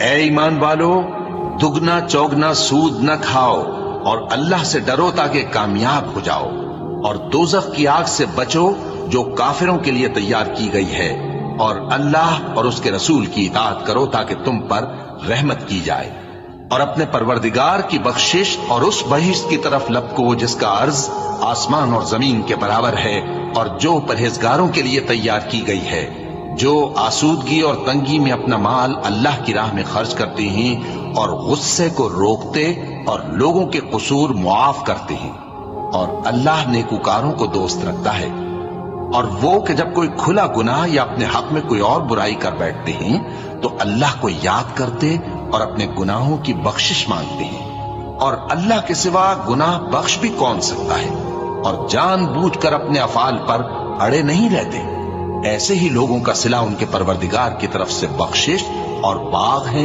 اے ایمان والو، دگنا چوگنا سود نہ کھاؤ اور اللہ سے ڈرو تاکہ کامیاب ہو جاؤ، اور دوزخ کی آگ سے بچو جو کافروں کے لیے تیار کی گئی ہے، اور اللہ اور اس کے رسول کی اطاعت کرو تاکہ تم پر رحمت کی جائے، اور اپنے پروردگار کی بخشش اور اس بہشت کی طرف لپکو جس کا عرض آسمان اور زمین کے برابر ہے، اور جو پرہیزگاروں کے لیے تیار کی گئی ہے، جو آسودگی اور تنگی میں اپنا مال اللہ کی راہ میں خرچ کرتے ہیں اور غصے کو روکتے اور لوگوں کے قصور معاف کرتے ہیں، اور اللہ نیکوکاروں کو دوست رکھتا ہے۔ اور وہ کہ جب کوئی کھلا گناہ یا اپنے حق میں کوئی اور برائی کر بیٹھتے ہیں تو اللہ کو یاد کرتے اور اپنے گناہوں کی بخشش مانگتے ہیں، اور اللہ کے سوا گناہ بخش بھی کون سکتا ہے، اور جان بوجھ کر اپنے افعال پر اڑے نہیں رہتے۔ ایسے ہی لوگوں کا صلہ ان کے پروردگار کی طرف سے بخشش اور باغ ہیں